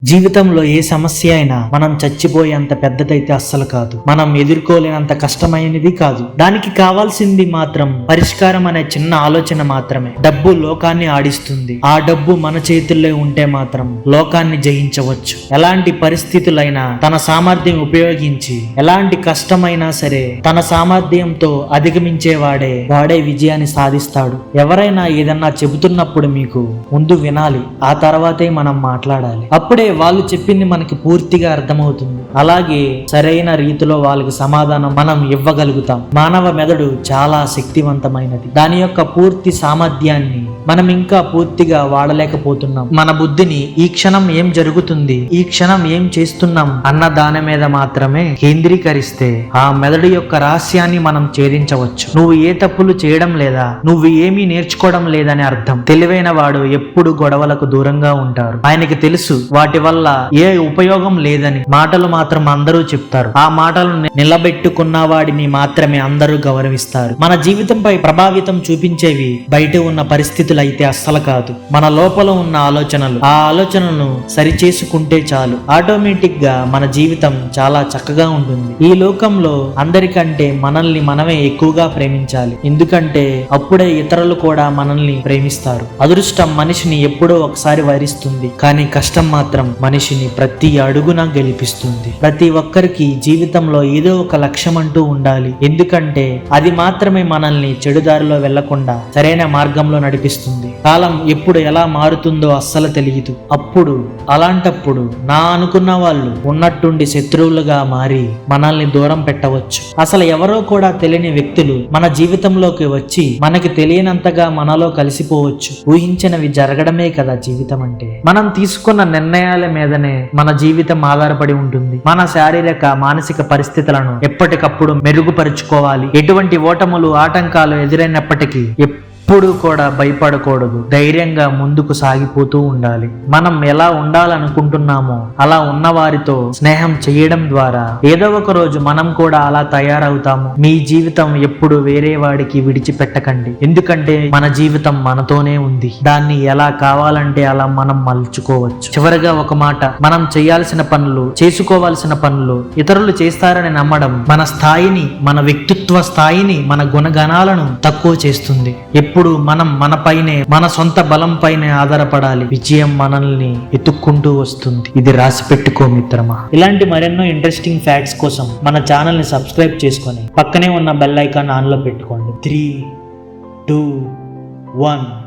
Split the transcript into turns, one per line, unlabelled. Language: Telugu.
జీవితంలో ఏ సమస్య అయినా మనం చచ్చిపోయేంత పెద్దదైతే అస్సలు కాదు, మనం ఎదుర్కోలేనంత కష్టమైనది కాదు. దానికి కావాల్సింది మాత్రం పరిష్కారం అనే చిన్న ఆలోచన మాత్రమే. డబ్బు లోకాన్ని ఆడిస్తుంది. ఆ డబ్బు మన చేతుల్లో ఉంటే మాత్రం లోకాన్ని జయించవచ్చు. ఎలాంటి పరిస్థితులైనా తన సామర్థ్యం ఉపయోగించి ఎలాంటి కష్టమైనా సరే తన సామర్థ్యంతో అధిగమించేవాడే విజయాన్ని సాధిస్తాడు. ఎవరైనా ఏదన్నా చెబుతున్నప్పుడు మీకు ముందు వినాలి, ఆ తర్వాతే మనం మాట్లాడాలి. అప్పుడే వాళ్ళు చెప్పింది మనకి పూర్తిగా అర్థమవుతుంది. అలాగే సరైన రీతిలో వాళ్ళకి సమాధానం మనం ఇవ్వగలుగుతాం. మానవ మెదడు చాలా శక్తివంతమైనది. దాని యొక్క పూర్తి సామర్థ్యాన్ని మనం ఇంకా పూర్తిగా వాడలేకపోతున్నాం. మన బుద్ధిని ఈ క్షణం ఏం జరుగుతుంది, ఈ క్షణం ఏం చేస్తున్నాం అన్న దాని మీద మాత్రమే కేంద్రీకరిస్తే ఆ మెదడు యొక్క రహస్యాన్ని మనం ఛేదించవచ్చు. నువ్వు ఏ తప్పులు చేయడం లేదా, నువ్వు ఏమీ నేర్చుకోవడం లేదని అర్థం. తెలివైన వాడు ఎప్పుడు గొడవలకు దూరంగా ఉంటారు. ఆయనకి తెలుసు వాటి వల్ల ఏ ఉపయోగం లేదని. మాటలు మాత్రం అందరూ చెప్తారు. ఆ మాటలను నిలబెట్టుకున్న వాడిని మాత్రమే అందరూ గౌరవిస్తారు. మన జీవితంపై ప్రభావితం చూపించేవి బయట ఉన్న పరిస్థితులు అయితే అస్సలు కాదు, మన లోపల ఉన్న ఆలోచనలు. ఆ ఆలోచనలను సరిచేసుకుంటే చాలు, ఆటోమేటిక్ గా మన జీవితం చాలా చక్కగా ఉంటుంది. ఈ లోకంలో అందరికంటే మనల్ని మనమే ఎక్కువగా ప్రేమించాలి. ఎందుకంటే అప్పుడే ఇతరులు కూడా మనల్ని ప్రేమిస్తారు. అదృష్టం మనిషిని ఎప్పుడో ఒకసారి వరిస్తుంది, కానీ కష్టం మాత్రం మనిషిని ప్రతి అడుగున గెలిపిస్తుంది. ప్రతి ఒక్కరికి జీవితంలో ఏదో ఒక లక్ష్యం అంటూ ఉండాలి. ఎందుకంటే అది మాత్రమే మనల్ని చెడుదారిలో వెళ్లకుండా సరైన మార్గంలో నడిపిస్తుంది. కాలం ఎప్పుడు ఎలా మారుతుందో అస్సలు తెలియదు. అలాంటప్పుడు నా అనుకున్న వాళ్ళు ఉన్నట్టుండి శత్రువులుగా మారి మనల్ని దూరం పెట్టవచ్చు. అసలు ఎవరో కూడా తెలియని వ్యక్తులు మన జీవితంలోకి వచ్చి మనకి తెలియనంతగా మనలో కలిసిపోవచ్చు. ఊహించినవి జరగడమే కదా జీవితం అంటే. మనం తీసుకున్న నిర్ణయాల మీదనే మన జీవితం ఆధారపడి ఉంటుంది. మన శారీరక మానసిక పరిస్థితులను ఎప్పటికప్పుడు మెరుగుపరుచుకోవాలి. ఎటువంటి ఓటములు ఆటంకాలు ఎదురైనప్పటికీ ఎప్పుడు కూడా భయపడకూడదు. ధైర్యంగా ముందుకు సాగిపోతూ ఉండాలి. మనం ఎలా ఉండాలనుకుంటున్నామో అలా ఉన్న వారితో స్నేహం చేయడం ద్వారా ఏదో ఒక రోజు మనం కూడా అలా తయారవుతాము. మీ జీవితం ఎప్పుడు వేరే వాడికి విడిచిపెట్టకండి. ఎందుకంటే మన జీవితం మనతోనే ఉంది. దాన్ని ఎలా కావాలంటే అలా మనం మలుచుకోవచ్చు. చివరిగా ఒక మాట, మనం చేయాల్సిన పనులు, చేసుకోవాల్సిన పనులు ఇతరులు చేస్తారని నమ్మడం మన స్థాయిని, మన వ్యక్తిత్వ స్థాయిని, మన గుణగణాలను తక్కువ చేస్తుంది. ఎప్పుడు మనం మనపైనే, మన సొంత బలం పైనే ఆధారపడాలి. విజయం మనల్ని ఎత్తుక్కుంటూ వస్తుంది. ఇది రాసి పెట్టుకో మిత్రమా. ఇలాంటి మరెన్నో ఇంట్రెస్టింగ్ ఫ్యాక్ట్స్ కోసం మన ఛానల్ ని సబ్స్క్రైబ్ చేసుకొని పక్కనే ఉన్న బెల్ ఐకాన్ ఆన్ లో పెట్టుకోండి. 3, 2, 1